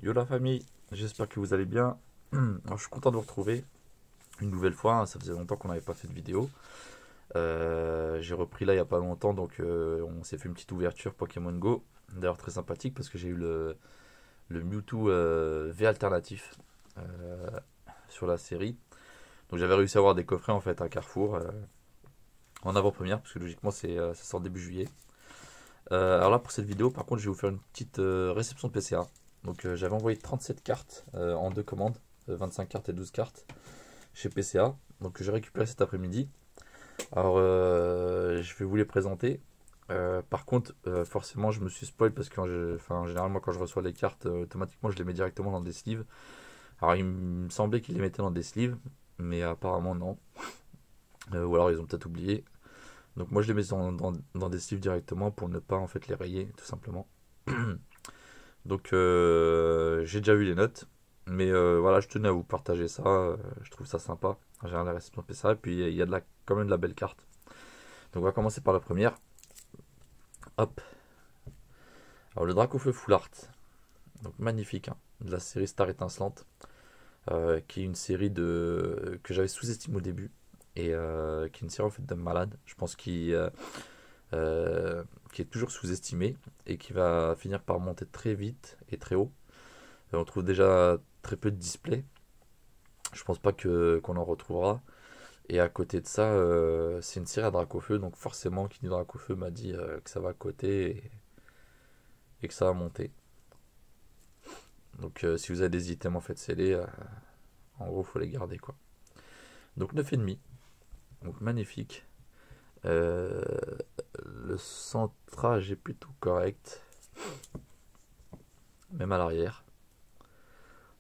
Yo la famille, j'espère que vous allez bien. Alors, je suis content de vous retrouver une nouvelle fois, hein. Ça faisait longtemps qu'on n'avait pas fait de vidéo. J'ai repris là il n'y a pas longtemps, donc on s'est fait une petite ouverture Pokémon Go. D'ailleurs très sympathique parce que j'ai eu le Mewtwo V alternatif euh, sur la série. Donc j'avais réussi à avoir des coffrets en fait à Carrefour en avant-première parce que logiquement ça sort début juillet. Alors là pour cette vidéo par contre je vais vous faire une petite réception de PCA. Donc j'avais envoyé 37 cartes en deux commandes, 25 cartes et 12 cartes chez PCA. Donc j'ai récupéré cet après-midi. Alors je vais vous les présenter. Par contre forcément je me suis spoil parce que en général moi quand je reçois les cartes automatiquement je les mets directement dans des sleeves. Alors il me semblait qu'ils les mettaient dans des sleeves mais apparemment non. Ou alors ils ont peut-être oublié. Donc moi je les mets dans des sleeves directement pour ne pas en fait les rayer tout simplement. Donc j'ai déjà vu les notes, mais voilà, je tenais à vous partager ça. Je trouve ça sympa. J'ai la réception de ça, et puis il y a quand même de la belle carte. Donc on va commencer par la première. Hop. Alors le Dracofeu Full Art, donc magnifique, hein, de la série Star étincelante, qui est une série que j'avais sous-estimée au début et qui est une série en fait de malade. Je pense qui est toujours sous-estimée et qui va finir par monter très vite et très haut. On trouve déjà très peu de displays. Je pense pas qu'on en retrouvera. Et à côté de ça, c'est une série à Dracofeu, donc forcément, qui dit Dracofeu m'a dit que ça va coter et que ça va monter. Donc si vous avez des items en fait scellés, en gros, faut les garder quoi. Donc 9,5, donc magnifique. Euh, le centrage est plutôt correct, même à l'arrière.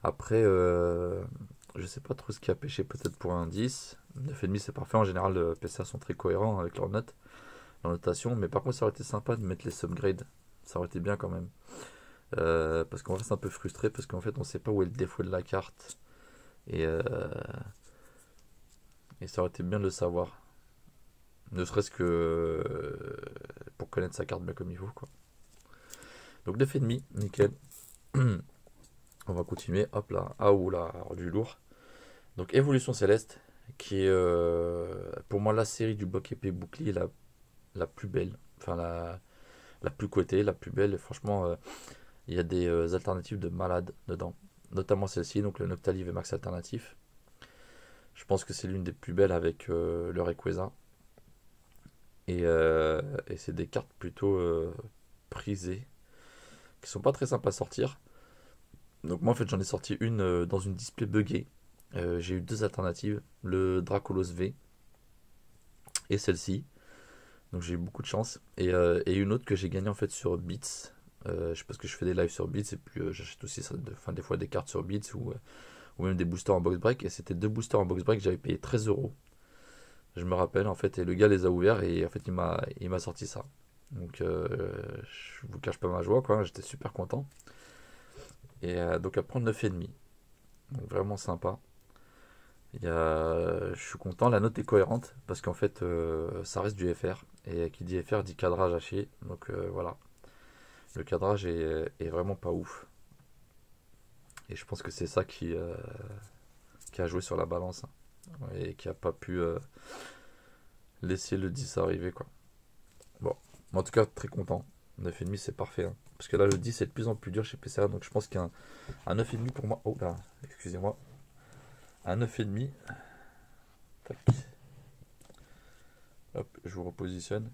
Après, je sais pas trop ce qui a pêché, peut-être pour un 10. 9,5 c'est parfait, en général, les PCA sont très cohérents avec leurs notes, leur notation, mais par contre, ça aurait été sympa de mettre les subgrades. Ça aurait été bien quand même. Parce qu'on reste un peu frustré parce qu'en fait on sait pas où est le défaut de la carte et, et ça aurait été bien de le savoir, ne serait-ce que pour connaître sa carte bien comme il faut quoi. Donc 9,5, nickel. On va continuer, hop là, ah ou là, alors du lourd. Donc Évolution Céleste, qui est pour moi la série du bloc épée bouclier la plus belle, enfin la plus cotée, la plus belle. Et franchement, il y a des alternatives de malade dedans, notamment celle-ci, donc le Noctali Max alternatif. Je pense que c'est l'une des plus belles avec le Rayquaza. Et c'est des cartes plutôt prisées, qui sont pas très simples à sortir. Donc moi en fait j'en ai sorti une dans une display buggée. J'ai eu deux alternatives, le Dracolos V et celle-ci. Donc j'ai eu beaucoup de chance. Et une autre que j'ai gagnée en fait sur Beats. Je sais pas, parce que je fais des lives sur Beats et puis j'achète aussi ça, des fois des cartes sur Beats ou même des boosters en box break. Et c'était deux boosters en box break, j'avais payé 13 €. Je me rappelle en fait, et le gars les a ouverts et en fait il m'a sorti ça. Donc je vous cache pas ma joie quoi, j'étais super content. Et donc à prendre 9,5. Donc vraiment sympa. Je suis content, la note est cohérente parce qu'en fait ça reste du FR. Et qui dit FR dit cadrage à chier. Donc voilà. Le cadrage est vraiment pas ouf. Et je pense que c'est ça qui a joué sur la balance, hein, et qui a pas pu laisser le 10 arriver quoi. Bon, en tout cas, très content. 9,5 c'est parfait, hein. Parce que là, le 10 c'est de plus en plus dur chez PCA. Donc je pense qu'un 9,5 pour moi. Oh là, excusez-moi. Un 9,5. Tac. Hop, je vous repositionne.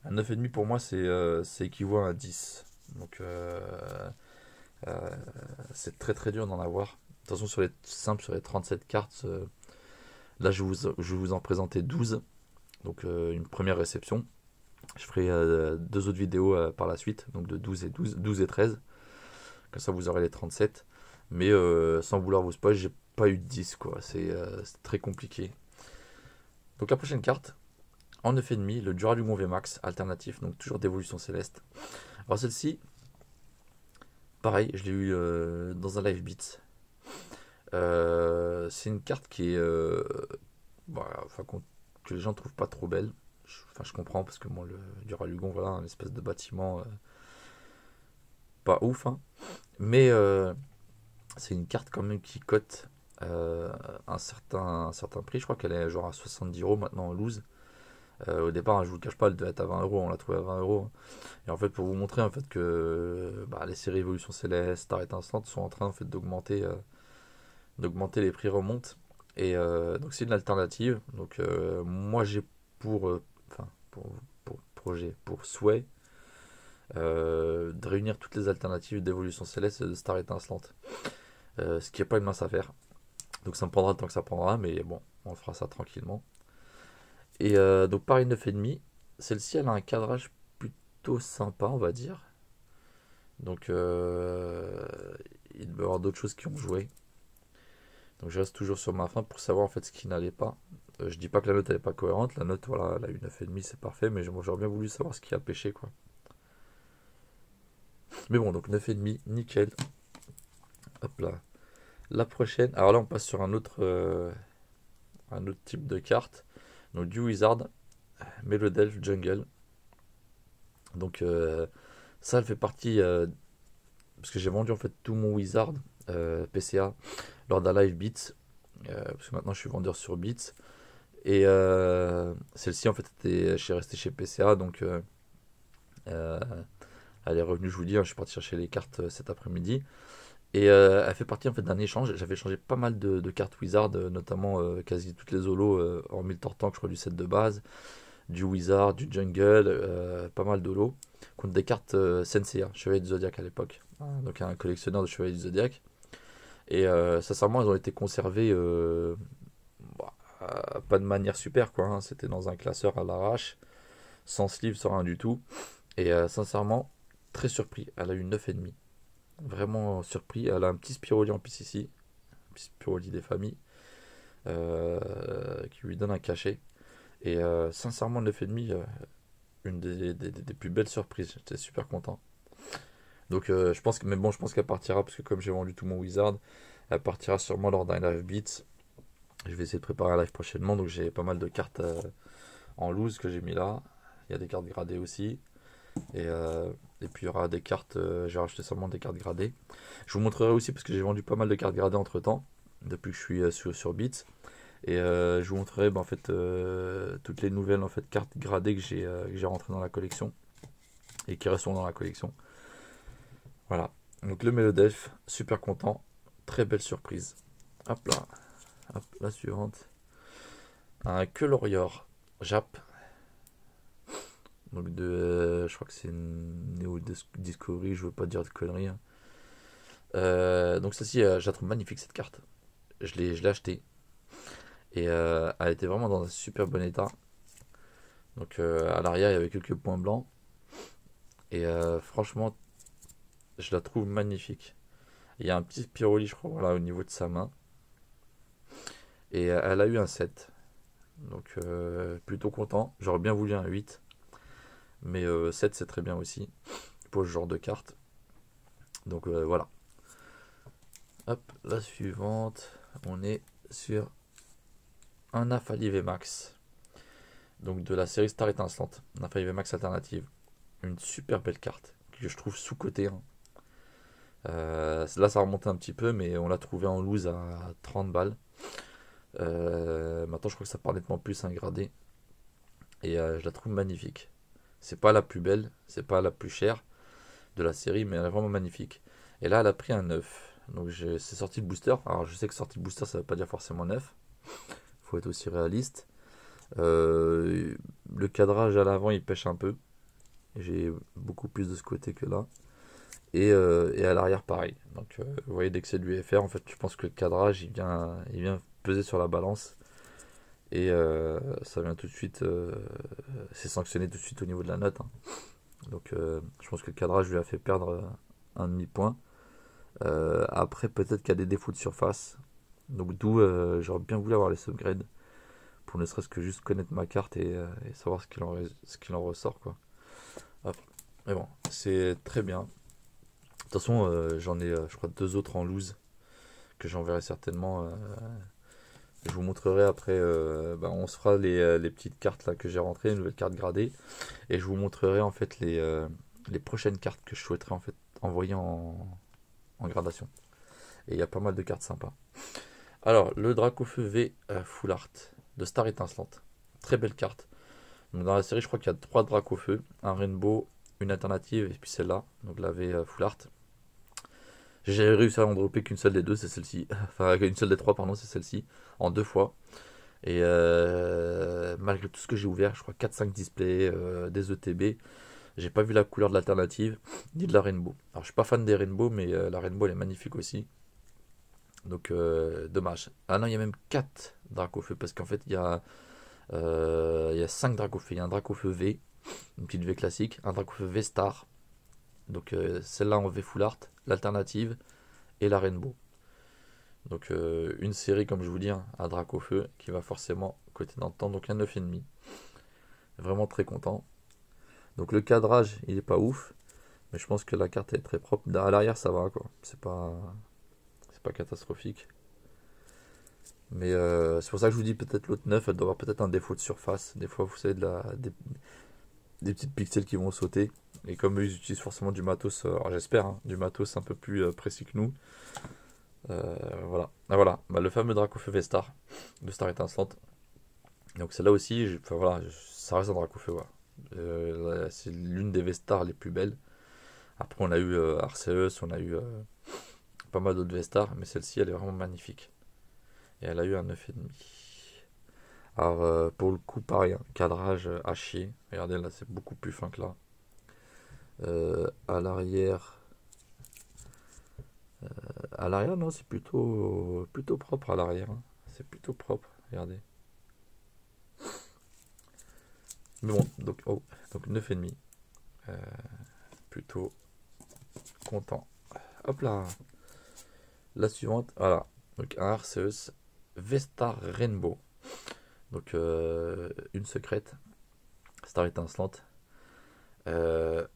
Un 9,5 pour moi, c'est équivaut à un 10. Donc euh, c'est très très dur d'en avoir. De toute façon, sur les simples, sur les 37 cartes, là je vais vous en présenter 12. Donc une première réception. Je ferai deux autres vidéos par la suite, donc de 12 et 13. Comme ça, vous aurez les 37. Mais sans vouloir vous spoil, j'ai pas eu de 10, quoi. C'est très compliqué. Donc la prochaine carte, en 9,5, le Duralumon VMAX alternatif, donc toujours d'évolution céleste. Alors celle-ci, pareil, je l'ai eu dans un live beats. C'est une carte qui est, voilà, enfin, que les gens trouvent pas trop belle. Enfin, je comprends parce que moi, le Duralugon, voilà, un espèce de bâtiment pas ouf, hein. Mais C'est une carte quand même qui cote un certain prix. Je crois qu'elle est genre à 70 € maintenant en loose. Au départ, je vous le cache pas, elle devait être à 20 €. On l'a trouvée à 20 €. Et en fait, pour vous montrer en fait que les séries Évolution Céleste, Star Instant sont en train en fait d'augmenter, les prix remontent. Et donc c'est une alternative. Donc moi j'ai pour, enfin pour projet, pour souhait de réunir toutes les alternatives d'Évolution Céleste et de Star Étincelante. Ce qui n'est pas une mince affaire. Donc ça me prendra le temps que ça prendra, mais bon, on fera ça tranquillement. Et donc pareil 9,5. Celle-ci elle a un cadrage plutôt sympa, on va dire. Donc il doit y avoir d'autres choses qui ont joué. Donc je reste toujours sur ma faim pour savoir en fait ce qui n'allait pas. Je dis pas que la note elle est pas cohérente, la note voilà, elle a eu 9,5, c'est parfait, mais j'aurais bien voulu savoir ce qui a pêché quoi. Mais bon, donc 9,5, nickel. Hop là. La prochaine, alors là on passe sur un autre type de carte. Donc du Wizard, Melodelph Jungle. Donc ça elle fait partie, parce que j'ai vendu en fait tout mon Wizard PCA lors d'un live Beats, parce que maintenant je suis vendeur sur Beats. Et celle-ci en fait je suis resté chez PCA, donc euh, elle est revenue, je vous dis, hein, je suis parti chercher les cartes cet après-midi. Et elle fait partie en fait d'un échange. J'avais changé pas mal de cartes Wizard, notamment quasi toutes les holos, hormis le Tortank, je crois, du set de base, du Wizard, du Jungle, pas mal d'holos, contre des cartes Senseiya, Chevalier du Zodiac à l'époque. Donc un collectionneur de Chevalier du Zodiac. Et sincèrement, elles ont été conservées pas de manière super, quoi. Hein. C'était dans un classeur à l'arrache, sans sleeve, sans rien du tout. Et sincèrement, très surpris. Elle a eu 9,5. Vraiment surpris. Elle a un petit Spiroli en PCC, un petit Spiroli des familles, qui lui donne un cachet. Et sincèrement, 9,5, une des plus belles surprises. J'étais super content. Donc je pense que, mais bon, je pense qu'elle partira parce que comme j'ai vendu tout mon Wizard, elle partira sûrement lors d'un live Beats. Je vais essayer de préparer un live prochainement. Donc j'ai pas mal de cartes en loose que j'ai mis là. Il y a des cartes gradées aussi. Et puis il y aura des cartes, j'ai racheté seulement des cartes gradées. Je vous montrerai aussi parce que j'ai vendu pas mal de cartes gradées entre temps, depuis que je suis sur Beats. Et je vous montrerai en fait, toutes les nouvelles en fait, cartes gradées que j'ai rentrées dans la collection et qui resteront dans la collection. Voilà. Donc le Melodelph, super content, très belle surprise. Hop là, hop, la suivante. Un Kelorior Jap. Donc je crois que c'est une Neo Discovery, je veux pas dire de conneries. Hein. Donc celle-ci, je la trouve magnifique cette carte. Je l'ai achetée. Et elle était vraiment dans un super bon état. Donc à l'arrière, il y avait quelques points blancs. Et franchement, je la trouve magnifique. Il y a un petit Spiroli, je crois, voilà, au niveau de sa main. Et elle a eu un 7. Donc plutôt content. J'aurais bien voulu un 8. Mais 7 c'est très bien aussi. Pour ce genre de carte. Donc voilà. Hop, la suivante. On est sur un Affali VMAX. Donc de la série Star Étincelante. Un Affali VMAX alternative. Une super belle carte. Que je trouve sous-cotée. Hein. Là ça remonte un petit peu. Mais on l'a trouvé en loose à 30 balles. Maintenant je crois que ça part nettement plus un gradé. Et je la trouve magnifique. C'est pas la plus belle. C'est pas la plus chère de la série. Mais elle est vraiment magnifique. Et là elle a pris un 9. Donc c'est sorti de booster. Alors je sais que sorti de booster ça veut pas dire forcément 9. Faut être aussi réaliste. Le cadrage à l'avant il pêche un peu. J'ai beaucoup plus de ce côté que là. Et à l'arrière pareil. Donc vous voyez dès que c'est de l'UFR en fait je pense que le cadrage il vient peser sur la balance. Et ça vient tout de suite. C'est sanctionné tout de suite au niveau de la note. Hein. Donc je pense que le cadrage lui a fait perdre un demi-point. Après peut-être qu'il y a des défauts de surface. Donc d'où j'aurais bien voulu avoir les subgrades. Pour ne serait-ce que juste connaître ma carte et savoir ce qu'il en ressort quoi. Hop. Mais bon, c'est très bien. De toute façon, j'en ai, je crois, deux autres en loose que j'enverrai certainement. Je vous montrerai après. On se fera les petites cartes là que j'ai rentrées, les nouvelles cartes gradées, et je vous montrerai en fait les prochaines cartes que je souhaiterais en fait envoyer en gradation. Et il y a pas mal de cartes sympas. Alors, le Dracofeu V Full Art de Star Étincelante. Très belle carte. Donc, dans la série, je crois qu'il y a 3 Dracofeu, un Rainbow, une alternative et puis celle-là. Donc la V Full Art. J'ai réussi à en dropper qu'une seule des deux, c'est celle-ci. Enfin, une seule des 3, pardon, c'est celle-ci. En 2 fois. Et malgré tout ce que j'ai ouvert, je crois 4-5 displays, des ETB, j'ai pas vu la couleur de l'alternative, ni de la Rainbow. Alors je suis pas fan des Rainbow, mais la Rainbow elle est magnifique aussi. Donc dommage. Ah non, il y a même 4 Dracofeu, parce qu'en fait il y a 5 Dracofeu. Il y a un Dracofeu V, une petite V classique, un Dracofeu V Star, donc celle-là en V Full Art, l'alternative, et la Rainbow. Donc une série, comme je vous dis, hein, à Dracofeu, qui va forcément coter dans le temps, donc un 9,5. Vraiment très content. Donc le cadrage, il est pas ouf, mais je pense que la carte est très propre. À l'arrière, ça va, quoi. C'est pas catastrophique. Mais c'est pour ça que je vous dis peut-être l'autre 9, elle doit avoir peut-être un défaut de surface. Des fois, vous savez, des petites pixels qui vont sauter. Et comme eux, ils utilisent forcément du matos, alors j'espère, hein, du matos un peu plus précis que nous. Voilà. Ah, voilà. Bah, le fameux Dracofeu V-Star de Star Étincelante. Donc celle-là aussi, enfin, voilà, ça reste un Dracofeu. Voilà. C'est l'une des V-Stars les plus belles. Après, on a eu Arceus, on a eu pas mal d'autres V-Stars, mais celle-ci, elle est vraiment magnifique. Et elle a eu un 9,5. Alors, pour le coup, pareil, hein, cadrage à chier. Regardez, là, c'est beaucoup plus fin que là. À l'arrière, non, c'est plutôt propre à l'arrière, hein. C'est plutôt propre, regardez. Mais bon, donc 9,5. Plutôt content. Hop là. La suivante, voilà. Donc un Arceus V-Star Rainbow. Donc une secrète. Star étincelante. Euh,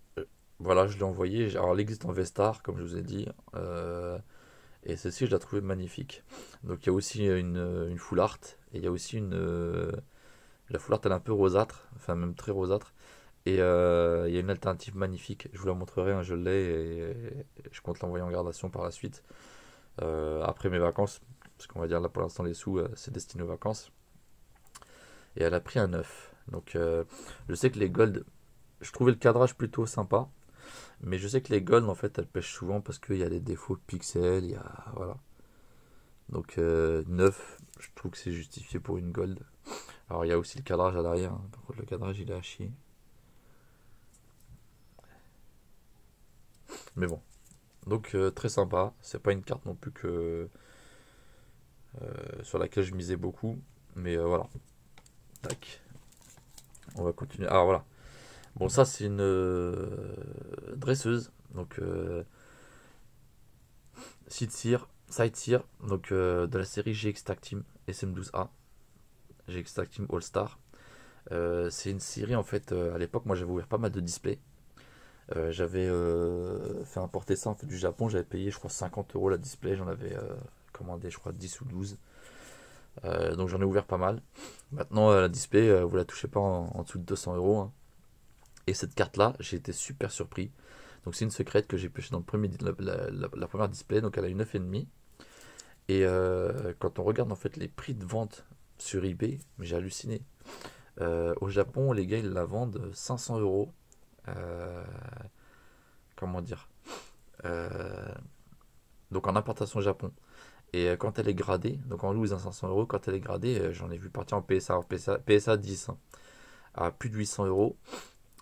voilà, je l'ai envoyé. Alors, elle existe en V-Star, comme je vous ai dit. Et celle-ci, je l'ai trouvée magnifique. Donc, il y a aussi une full art. Et il y a aussi la full art, elle est un peu rosâtre. Enfin, même très rosâtre. Et il y a une alternative magnifique. Je vous la montrerai, hein, je l'ai. Et je compte l'envoyer en gradation par la suite. Après mes vacances. Parce qu'on va dire là, pour l'instant, les sous, c'est destiné aux vacances. Et elle a pris un 9. Donc, je sais que les gold, je trouvais le cadrage plutôt sympa. Mais je sais que les gold, en fait, elles pêchent souvent parce qu'il y a des défauts de pixels. Il y a, voilà. Donc, 9, je trouve que c'est justifié pour une gold. Alors, il y a aussi le cadrage à l'arrière, hein. Par contre, le cadrage, il est à chier. Mais bon. Donc, très sympa. C'est pas une carte non plus que sur laquelle je misais beaucoup. Mais voilà. Tac. On va continuer. Alors, voilà. Bon, ça, c'est une dresseuse. Donc, Side Seer, donc de la série GX Tag Team SM12A. GX Tag Team All Star. C'est une série, en fait, à l'époque, moi j'avais ouvert pas mal de displays. J'avais fait importer ça en fait, du Japon. J'avais payé, je crois, 50 € la display. J'en avais commandé, je crois, 10 ou 12. Donc j'en ai ouvert pas mal. Maintenant, la display, vous la touchez pas en dessous de 200 €, hein. Et cette carte-là, j'ai été super surpris. Donc c'est une secrète que j'ai pêché dans le la première display. Donc elle a une 9,5. Et quand on regarde en fait les prix de vente sur eBay, j'ai halluciné. Au Japon, les gars, ils la vendent 500 €. Comment dire, euh, donc en importation Japon. Et quand elle est gradée, donc en loose à 500 €, quand elle est gradée, j'en ai vu partir en PSA, PSA 10, hein, à plus de 800 €.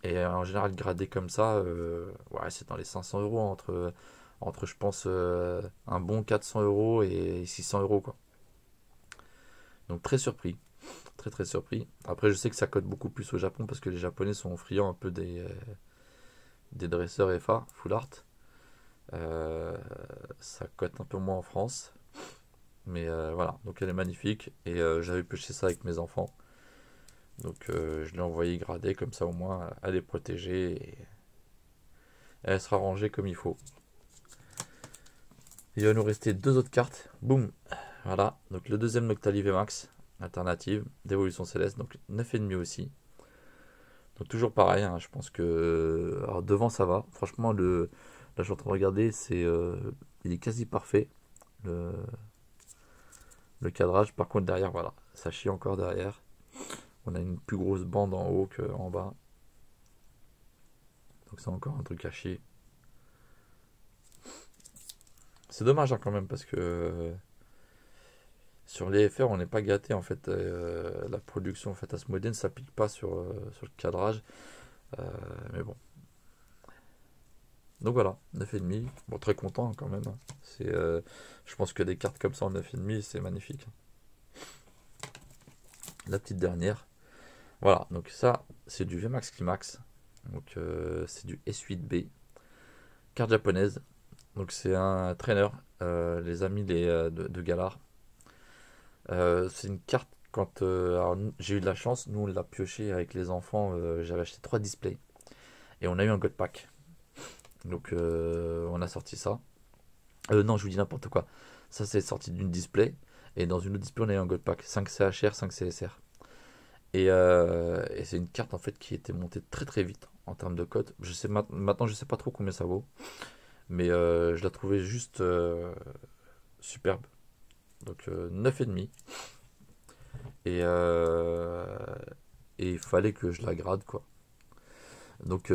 Et en général, gradé comme ça, ouais, c'est dans les 500 € entre je pense, un bon 400 € et 600 € quoi. Donc très surpris, très très surpris. Après, je sais que ça cote beaucoup plus au Japon parce que les Japonais sont friands un peu des dresseurs FA, full art. Ça cote un peu moins en France. Mais voilà, donc elle est magnifique. Et j'avais pêché ça avec mes enfants. Donc je l'ai envoyé gradée, comme ça au moins elle est protégée et elle sera rangée comme il faut. Il va nous rester deux autres cartes. Boum. Voilà, donc le deuxième Noctali VMAX, alternative, d'évolution céleste, donc 9,5 aussi. Donc toujours pareil, hein, je pense que... Alors devant ça va, franchement là je suis en train de regarder, il est quasi parfait. le, le cadrage. Par contre derrière, voilà, ça chie encore derrière. On a une plus grosse bande en haut qu'en bas. Donc c'est encore un truc à chier. C'est dommage hein, quand même parce que sur les FR on n'est pas gâté en fait. La production en fait Asmodee ne s'applique pas sur le cadrage. Mais bon. Donc voilà, 9,5. Bon, très content hein, quand même. Hein. Je pense que des cartes comme ça en 9,5 c'est magnifique. La petite dernière. Voilà, donc ça c'est du VMAX Climax. Donc c'est du S8B. Carte japonaise. Donc c'est un trainer, les amis de Galar. C'est une carte quand alors, j'ai eu de la chance, nous on l'a pioché avec les enfants, j'avais acheté 3 displays et on a eu un God Pack. Donc on a sorti ça. Non, je vous dis n'importe quoi. Ça c'est sorti d'une display et dans une autre display on a eu un God Pack 5 CHR, 5 CSR. Et c'est une carte en fait qui était montée très très vite en termes de code. Maintenant je sais pas trop combien ça vaut, mais je la trouvais juste superbe. Donc 9,5. Et il fallait que je la grade quoi. Donc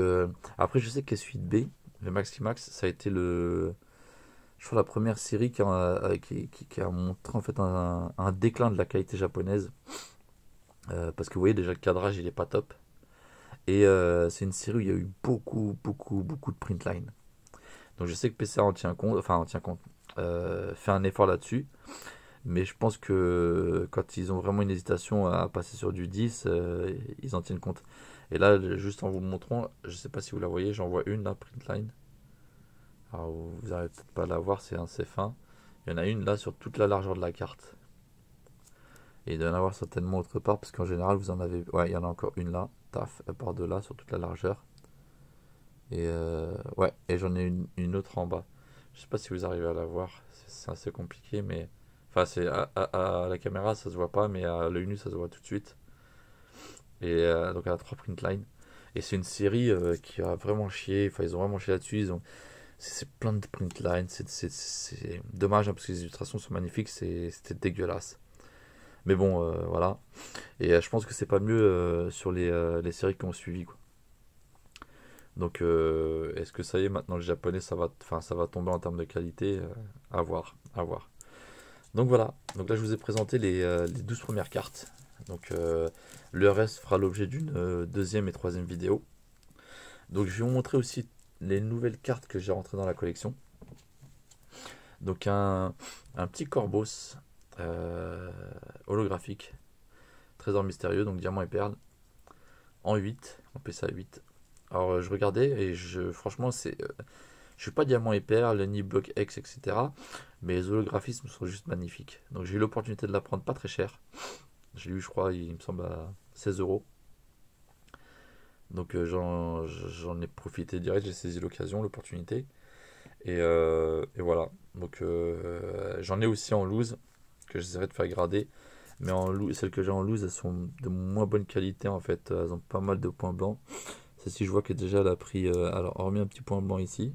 après je sais que Suite B, le Maximax, ça a été je crois la première série qui a montré en fait un déclin de la qualité japonaise. Parce que vous voyez déjà le cadrage il est pas top. Et c'est une série où il y a eu beaucoup de print line. Donc je sais que PCA en tient compte, enfin en tient compte, fait un effort là-dessus. Mais je pense que quand ils ont vraiment une hésitation à passer sur du 10, ils en tiennent compte. Et là, juste en vous montrant, je sais pas si vous la voyez, j'en vois une là, Printline. Alors vous n'arrivez peut-être pas à la voir, c'est assez fin. Il y en a une là sur toute la largeur de la carte. Et il doit y en avoir certainement autre part, parce qu'en général, vous en avez. Ouais, il y en a encore une là, taf, elle part de là sur toute la largeur. Et ouais, et j'en ai une autre en bas. Je sais pas si vous arrivez à la voir, c'est assez compliqué, mais. Enfin, à la caméra, ça se voit pas, mais à l'œil nu, ça se voit tout de suite. Et donc, elle a 3 print lines. Et c'est une série qui a vraiment chié. Enfin, ils ont vraiment chié là-dessus. C'est plein de print lines. C'est dommage hein, parce que les illustrations sont magnifiques. C'était dégueulasse. Mais bon, voilà. Et je pense que c'est pas mieux sur les séries qui ont suivi. Quoi. Donc, est-ce que ça y est, maintenant le japonais, ça va tomber en termes de qualité à voir, à voir. Donc voilà, donc là je vous ai présenté les 12 premières cartes. Donc le reste fera l'objet d'une deuxième et troisième vidéo. Donc je vais vous montrer aussi les nouvelles cartes que j'ai rentrées dans la collection. Donc un petit Corvos holographique, trésor mystérieux, donc diamant et perle, en 8, on peut ça à 8. Alors je regardais et franchement je suis pas diamant et perle, ni bloc X, etc. Mais les holographismes sont juste magnifiques. Donc j'ai eu l'opportunité de la prendre pas très cher. J'ai eu, je crois, il me semble à 16 euros. Donc j'en ai profité direct, j'ai saisi l'occasion, l'opportunité. Et voilà. Donc j'en ai aussi en loose, que j'essaierai de faire grader. Mais celles que j'ai en loose, elles sont de moins bonne qualité en fait. Elles ont pas mal de points blancs. Celle-ci, je vois que déjà elle a pris. Alors, hormis un petit point blanc ici,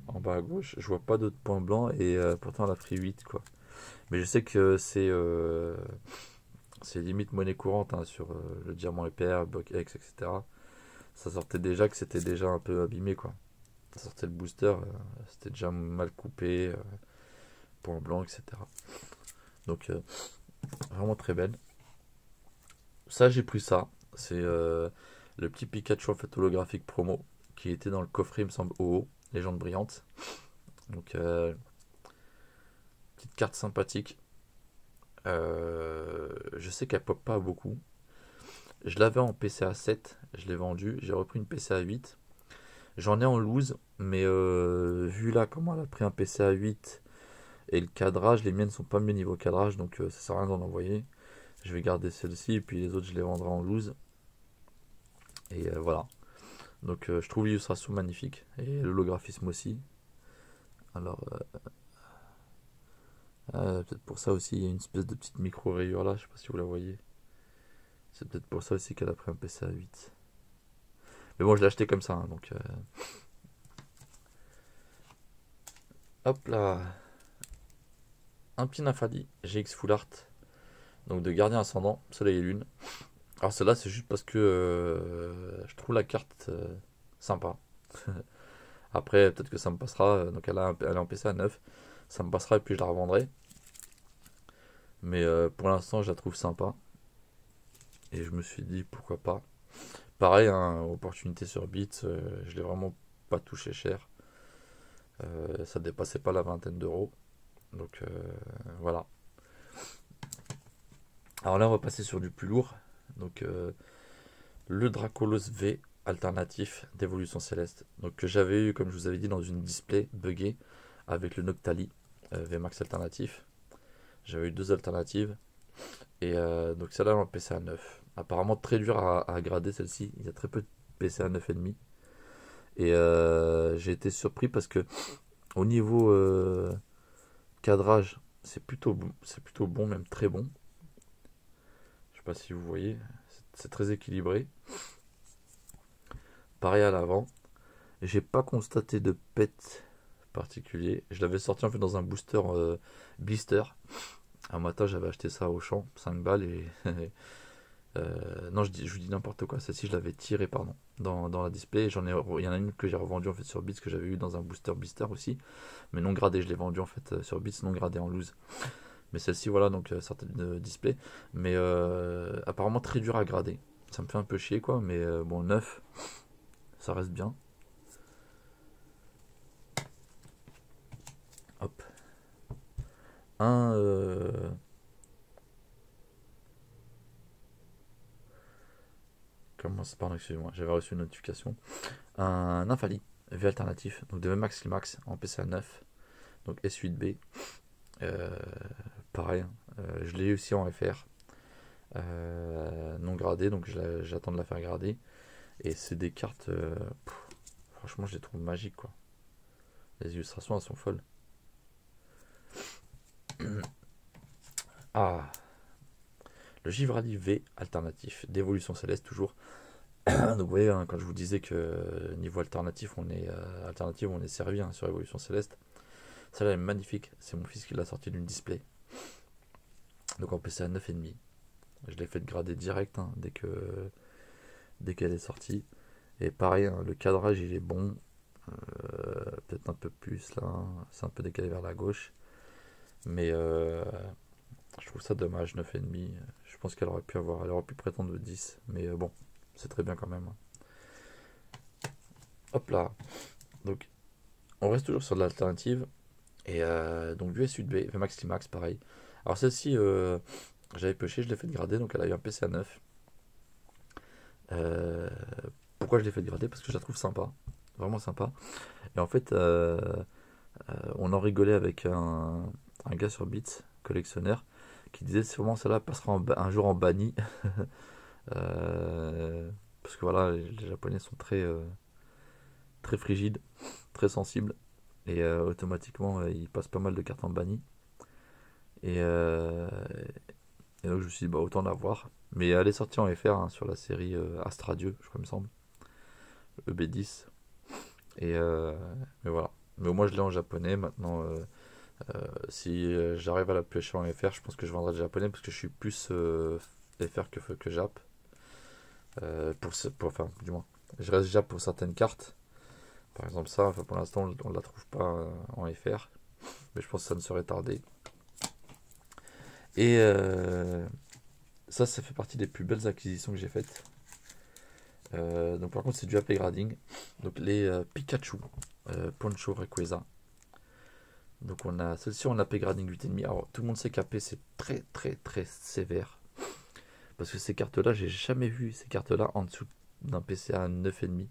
en bas à gauche, je vois pas d'autres points blancs. Et pourtant, elle a pris 8 quoi. Mais je sais que c'est limite monnaie courante hein, sur le diamant EPR, le bloc X, etc. Ça sortait déjà que c'était déjà un peu abîmé quoi. Ça sortait le booster, c'était déjà mal coupé, point blanc, etc. Donc vraiment très belle. Ça j'ai pris ça. C'est le petit Pikachu en fait holographique promo qui était dans le coffret il me semble au haut, légende brillante. Donc petite carte sympathique. Je sais qu'elle pop pas beaucoup. Je l'avais en PCA 7, je l'ai vendu. J'ai repris une PCA 8. J'en ai en loose, mais vu là comment elle a pris un PCA 8 et le cadrage, les miennes sont pas mieux niveau cadrage, donc ça sert à rien d'en envoyer. Je vais garder celle-ci et puis les autres je les vendrai en loose. Et voilà. Donc je trouve l'illustration magnifique et l'holographisme aussi. Alors peut-être pour ça aussi il y a une espèce de petite micro rayure là, je sais pas si vous la voyez. C'est peut-être pour ça aussi qu'elle a pris un PCA 8. Mais bon, je l'ai acheté comme ça, hein, donc hop là. un petit Nafali GX Full Art, donc de Gardien Ascendant, Soleil et Lune. Alors celle-là, c'est juste parce que je trouve la carte sympa. Après, peut-être que ça me passera. Donc elle est en PC à 9. Ça me passera et puis je la revendrai. Mais pour l'instant, je la trouve sympa. Et je me suis dit, pourquoi pas. Pareil, hein, opportunité sur Bits, je l'ai vraiment pas touché cher. Ça dépassait pas la vingtaine d'euros. Donc voilà. Alors là, on va passer sur du plus lourd. Donc le Dracolos V alternatif d'Évolution Céleste. Donc que j'avais eu, comme je vous avais dit, dans une display buggée avec le Noctali VMAX alternatif. J'avais eu deux alternatives. Et donc celle-là, on PC à 9. Apparemment très dur à grader celle-ci. Il y a très peu de PC à 9,5. Et j'ai été surpris parce que au niveau cadrage, c'est plutôt bon, même très bon. Je sais pas si vous voyez, c'est très équilibré. Pareil à l'avant. J'ai pas constaté de pet particulier. Je l'avais sorti en fait dans un booster blister. Un matin, j'avais acheté ça au champ, 5 balles et non, je vous dis n'importe quoi. Celle-ci, je l'avais tirée, pardon, dans la display. Il y en a une que j'ai revendue en fait sur Bits que j'avais eu dans un booster blister aussi, mais non gradé. Je l'ai vendue en fait sur Bits non gradé en loose. Mais celle-ci, voilà, donc certaines display, mais apparemment très dur à grader. Ça me fait un peu chier quoi, mais bon, 9, ça reste bien. Hop. Un comment c'est, pardon, excusez-moi, j'avais reçu une notification. Un Infali V alternatif, donc de Max Climax en PC à 9, donc S8B. Euh, Pareil, je l'ai eu aussi en FR, non gradé, donc j'attends de la faire grader. Et c'est des cartes, franchement, je les trouve magiques quoi. Les illustrations, elles sont folles. Ah, le Givrali V alternatif d'évolution céleste toujours. Donc vous voyez, hein, quand je vous disais que niveau alternatif, on est servi hein, sur Évolution Céleste. Celle-là est magnifique. C'est mon fils qui l'a sorti d'une display. Donc en PC à 9,5. Je l'ai fait grader direct hein, dès qu'elle est sortie. Et pareil, hein, le cadrage il est bon. Peut-être un peu plus là. C'est un peu décalé vers la gauche. Mais je trouve ça dommage, 9,5. Je pense elle aurait pu prétendre 10. Mais bon, c'est très bien quand même. Hop là. Donc on reste toujours sur de l'alternative. Et donc du S8B, VMAX Climax, pareil. Alors celle-ci, j'avais pêché, je l'ai fait grader, donc elle a eu un PC à 9. Pourquoi je l'ai fait grader? Parce que je la trouve sympa, vraiment sympa. Et en fait, on en rigolait avec un gars sur Beats, collectionneur, qui disait sûrement celle-là passera un jour en banni. Parce que voilà, les Japonais sont très frigides, très sensibles. Et automatiquement, ils passent pas mal de cartes en banni. Et, et donc je me suis dit, bah, autant l'avoir. Mais elle est sortie en FR hein, sur la série Astradieu, je crois, il me semble. EB10. Et mais voilà. Mais moi, je l'ai en japonais. Maintenant, si j'arrive à la pêcher en FR, je pense que je vendrai le japonais parce que je suis plus FR que Jap. Enfin, du moins, je reste Jap pour certaines cartes. Par exemple, ça, enfin, pour l'instant, on ne la trouve pas en FR. Mais je pense que ça ne serait tardé. Et ça fait partie des plus belles acquisitions que j'ai faites. Donc par contre c'est du AP grading. Donc les Pikachu Poncho Rayquaza. Donc on a celle-ci en AP grading 8,5. Alors tout le monde sait qu'AP c'est très sévère. Parce que ces cartes là, j'ai jamais vu ces cartes là en dessous d'un PC à 9,5.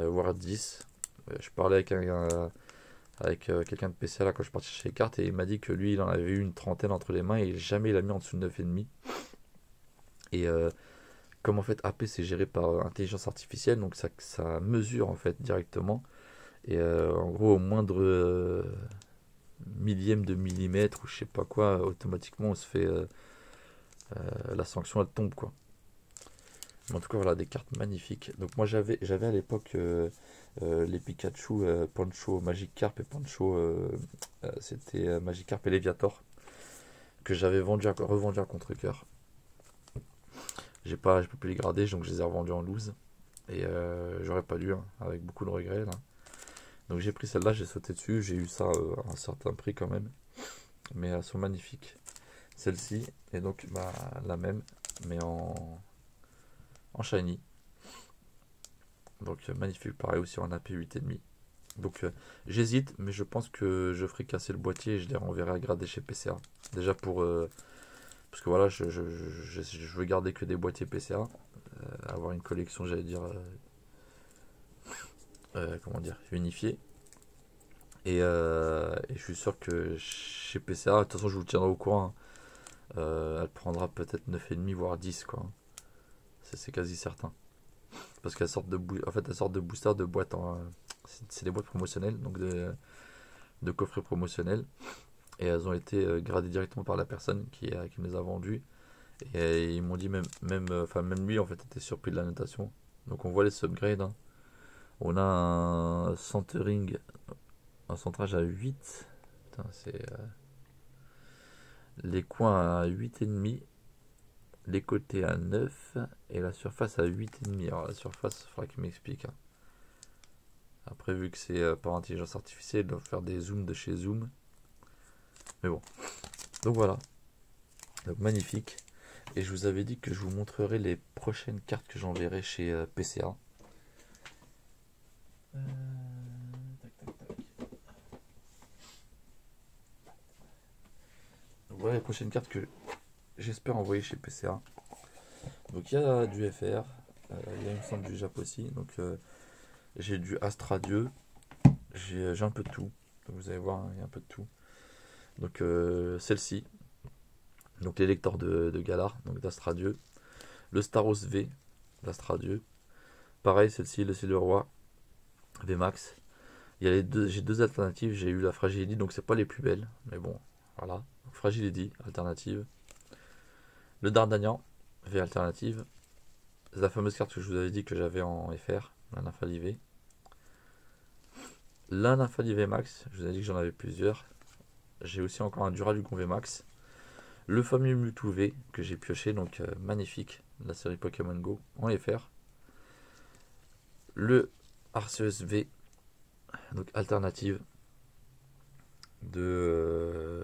Voire 10. Je parlais avec quelqu'un de PC là quand je partais chez les cartes et il m'a dit que lui il en avait eu une trentaine entre les mains et jamais il a mis en dessous de 9,5. Et comme en fait AP c'est géré par intelligence artificielle, donc ça mesure en fait directement. Et en gros au moindre millième de millimètre ou je sais pas quoi, automatiquement on se fait la sanction elle tombe quoi. Mais en tout cas voilà des cartes magnifiques. Donc moi j'avais à l'époque Les Pikachu, Pancho, Magikarp et Pancho, c'était Magikarp et Léviator, que j'avais revendu à contre-cœur. Je peux plus les garder, donc je les ai revendus en loose. Et j'aurais pas dû, hein, avec beaucoup de regrets là. Donc j'ai pris celle-là, j'ai sauté dessus, j'ai eu ça à un certain prix quand même. Mais elles sont magnifiques. Celle-ci est donc la même, mais en shiny. Donc magnifique, pareil aussi en AP 8,5. Donc j'hésite, mais je pense que je ferai casser le boîtier et je les renverrai à grader chez PCA. Déjà parce que voilà, je veux garder que des boîtiers PCA. Avoir une collection, j'allais dire, comment dire, unifiée. Et je suis sûr que chez PCA, de toute façon je vous tiendrai au courant, hein. Elle prendra peut-être 9,5 voire 10 quoi. C'est quasi certain. Parce qu'elles sortent en fait, elles sortent de boosters de boîtes c'est des boîtes promotionnelles, donc de coffrets promotionnels. Et elles ont été gradées directement par la personne qui me les a vendues. Et ils m'ont dit même lui en fait était surpris de la notation. Donc on voit les subgrades, hein. On a un centering, un centrage à 8. Putain, c'est les coins à 8,5, les côtés à 9 et la surface à 8,5. Alors la surface, il faudra qu'il m'explique, hein. Après, vu que c'est par intelligence artificielle, ils doivent faire des zooms de chez Zoom. Mais bon. Donc voilà. Donc magnifique. Et je vous avais dit que je vous montrerai les prochaines cartes que j'enverrai chez PCA. Donc voilà les prochaines cartes que j'espère envoyer chez PCA. Donc il y a du FR, il y a une semble du Jap aussi. Donc j'ai du Astradieu, j'ai un peu de tout. Donc vous allez voir, hein, il y a un peu de tout. Donc celle-ci, donc les lecteurs de Galar, donc d'Astradieu. Le Staros V d'Astradieu. Pareil, celle-ci, le C'est le Roi VMAX. J'ai deux alternatives. J'ai eu la Fragility, donc c'est pas les plus belles, mais bon, voilà. Fragility, alternative. Le Dardanian, V alternative. La fameuse carte que je vous avais dit que j'avais en FR, la Nymphali V. La Nymphali VMAX, je vous avais dit que j'en avais plusieurs. J'ai aussi encore un Duralugon VMAX. Le fameux Mewtwo V que j'ai pioché, donc magnifique, la série Pokémon Go en FR. Le Arceus V, donc alternative de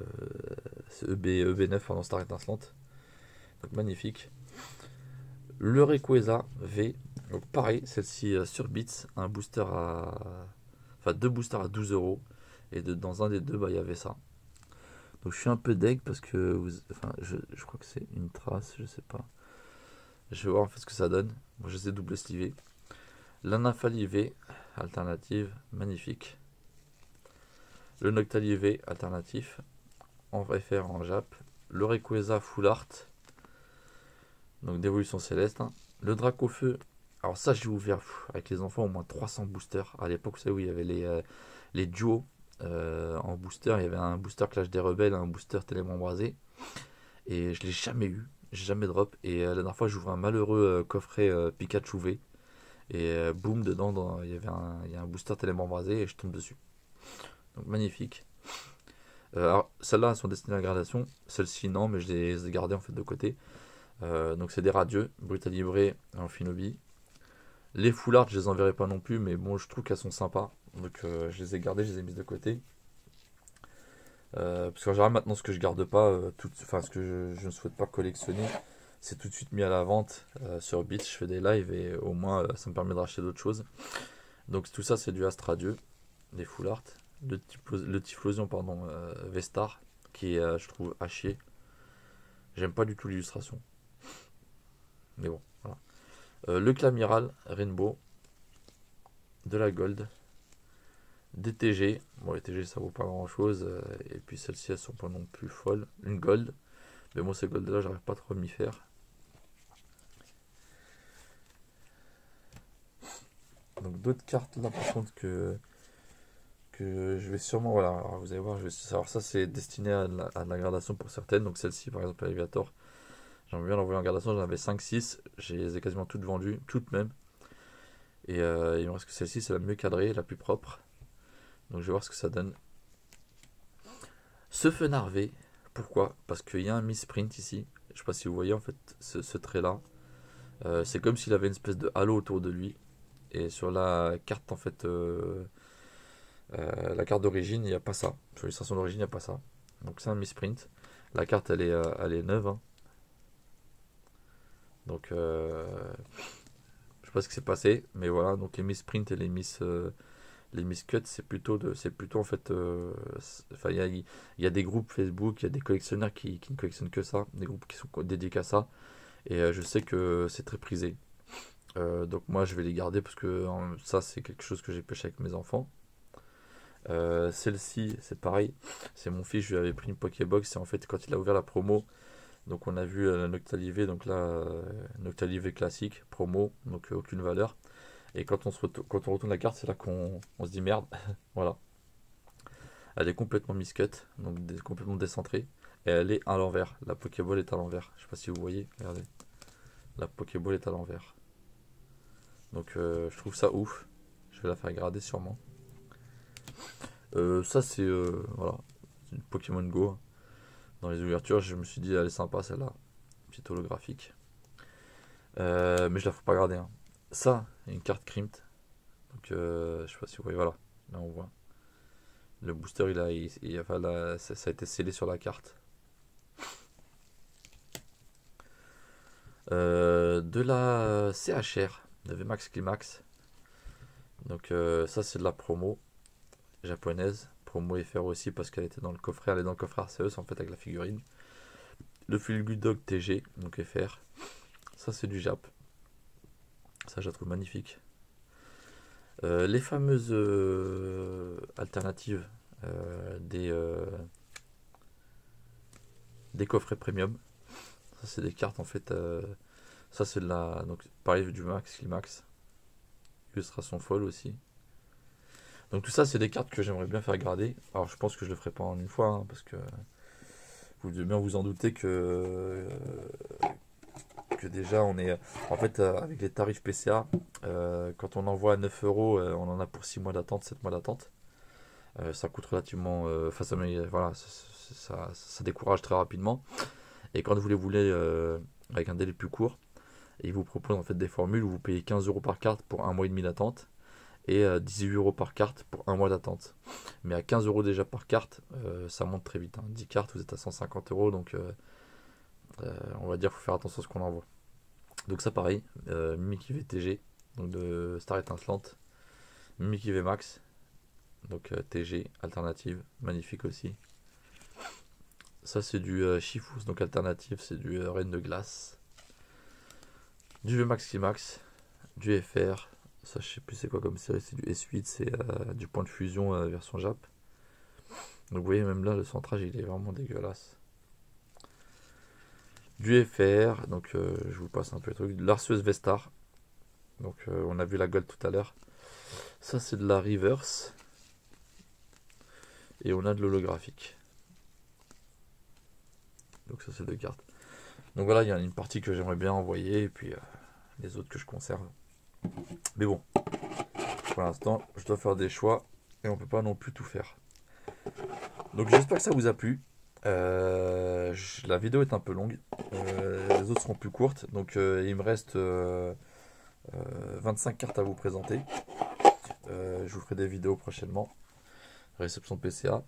EB9 pendant Star Étincelante, donc magnifique. Le Rayquaza V, donc pareil, celle-ci sur Bits, un booster enfin deux boosters à 12 euros, et dans un des deux, il y avait ça. Donc je suis un peu deg parce que je crois que c'est une trace, je sais pas. Je vais voir en fait ce que ça donne. Moi je les ai double slivés. La Nymphali V, alternative, magnifique. Le Noctali V, alternatif, en FR en Jap. Le Rayquaza Full Art, donc d'évolution céleste, hein. Le Dracofeu, alors ça j'ai ouvert avec les enfants au moins 300 boosters. À l'époque, vous savez où il y avait les duos en booster. Il y avait un booster Clash des Rebelles, un booster Télémon Brasé. Et je l'ai jamais eu, j'ai jamais drop. Et la dernière fois, j'ouvre un malheureux coffret Pikachu V. Et boum, dedans, il y a un booster Télémon Brasé et je tombe dessus. Donc magnifique. Alors celles-là elles sont destinées à la gradation. Celles-ci non, mais je les ai gardées en fait de côté. Donc c'est des radieux, Brutalibré, Amphinobi. Les full art, je les enverrai pas non plus, mais bon, je trouve qu'elles sont sympas. Donc je les ai gardées, je les ai mises de côté. Parce qu'en général, maintenant, ce que je garde pas, ce que je ne souhaite pas collectionner, c'est tout de suite mis à la vente sur Bits. Je fais des lives et au moins, ça me permet de racheter d'autres choses. Donc tout ça, c'est du Astradieu, des full art. Le Typhlosion, pardon, Vestar, qui est, je trouve, à chier. J'aime pas du tout l'illustration. Mais bon, voilà. Le Clamiral, Rainbow, de la Gold, des TG. Bon, les TG ça vaut pas grand chose. Et puis celles-ci elles sont pas non plus folles. Une Gold. Mais moi, ces Gold là, j'arrive pas trop à m'y faire. Donc d'autres cartes là par contre que je vais sûrement. Voilà, alors, vous allez voir, alors ça c'est destiné à de la gradation pour certaines. Donc celle-ci par exemple, Aviator. J'aimerais bien l'envoyer en gradation, j'en avais 5-6. Je les ai quasiment toutes vendues, toutes même. Et il me reste que celle-ci, c'est la mieux cadrée, la plus propre. Donc je vais voir ce que ça donne. Ce Fenard V, pourquoi? Parce qu'il y a un misprint ici. Je sais pas si vous voyez en fait ce trait-là. C'est comme s'il avait une espèce de halo autour de lui. Et sur la carte en fait, la carte d'origine, il n'y a pas ça. Sur l'illustration d'origine, il n'y a pas ça. Donc c'est un misprint. La carte, elle est neuve, hein. Donc je sais pas ce qui s'est passé, mais voilà. Donc les missprints et les miscuts, c'est plutôt en fait. Enfin, il y a des groupes Facebook, il y a des collectionneurs qui ne collectionnent que ça, des groupes qui sont dédiés qu'à ça. Et je sais que c'est très prisé. Donc moi je vais les garder parce que ça c'est quelque chose que j'ai pêché avec mes enfants. Celle-ci c'est pareil, c'est mon fils, je lui avais pris une Pokébox et en fait quand il a ouvert la promo, donc on a vu la Noctalivé, donc là Noctalivé classique, promo, donc aucune valeur. Et quand on retourne la carte, c'est là qu'on se dit merde, voilà. Elle est complètement miscut, donc complètement décentrée. Et elle est à l'envers, la Pokéball est à l'envers. Je sais pas si vous voyez, regardez. La Pokéball est à l'envers. Donc je trouve ça ouf. Je vais la faire grader sûrement. Ça c'est voilà, c'est une Pokémon Go. Dans les ouvertures, je me suis dit elle est sympa celle-là, petite holographique. Mais je la ferai pas grader, hein. Ça, une carte Crimped. Donc je sais pas si vous voyez, voilà. Là on voit. Le booster enfin, là, ça a été scellé sur la carte. De la CHR, de VMAX Climax. Donc ça c'est de la promo japonaise. Promo FR aussi parce qu'elle était dans le coffret. Elle est dans le coffret Arceus en fait avec la figurine. Le Fulgudog TG, donc FR. Ça c'est du Jap. Ça je la trouve magnifique. Les fameuses alternatives des coffrets premium. Ça c'est des cartes en fait. Ça c'est de la. Donc pareil du Max Climax. Illustration folle aussi. Donc tout ça c'est des cartes que j'aimerais bien faire grader. Alors je pense que je le ferai pas en une fois, hein, parce que vous devez bien vous en douter que déjà on est en fait avec les tarifs PCA, quand on envoie à 9 euros, on en a pour 6 mois d'attente, 7 mois d'attente. Ça coûte relativement, enfin voilà, ça décourage très rapidement. Et quand vous les voulez avec un délai plus court, ils vous proposent en fait des formules où vous payez 15 euros par carte pour un mois et demi d'attente et 18 euros par carte pour un mois d'attente. Mais à 15 euros déjà par carte, ça monte très vite, hein. 10 cartes, vous êtes à 150 euros, donc on va dire qu'il faut faire attention à ce qu'on envoie. Donc ça pareil, Mimikyu VTG, donc de Star Étincelante, Mimikyu VMAX, donc TG, alternative, magnifique aussi. Ça c'est du Shifus, donc alternative, c'est du Reine de Glace. Du VMAX Climax, du FR, ça je sais plus c'est quoi comme série, c'est du S8, c'est du point de fusion version Jap. Donc vous voyez même là le centrage il est vraiment dégueulasse. Du FR, donc je vous passe un peu le truc, de l'Arceus Vestar, donc on a vu la Gold tout à l'heure. Ça c'est de la Reverse. Et on a de l'holographique. Donc ça c'est deux cartes. Donc voilà, il y a une partie que j'aimerais bien envoyer et puis les autres que je conserve. Mais bon, pour l'instant, je dois faire des choix et on peut pas non plus tout faire. Donc j'espère que ça vous a plu. La vidéo est un peu longue. Les autres seront plus courtes. Donc il me reste 25 cartes à vous présenter. Je vous ferai des vidéos prochainement. Réception de PCA.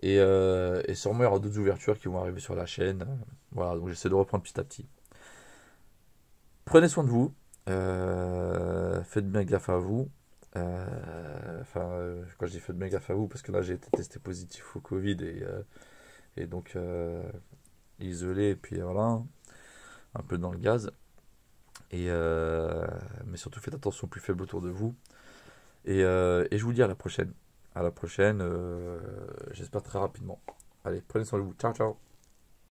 Et sûrement il y aura d'autres ouvertures qui vont arriver sur la chaîne. Voilà, donc j'essaie de reprendre petit à petit. Prenez soin de vous. Faites bien gaffe à vous. Quand je dis faites bien gaffe à vous, parce que là j'ai été testé positif au Covid et donc isolé, et puis voilà, un peu dans le gaz. Mais surtout faites attention aux plus faibles autour de vous. Et je vous dis à la prochaine. À la prochaine, j'espère très rapidement. Allez, prenez soin de vous. Ciao, ciao.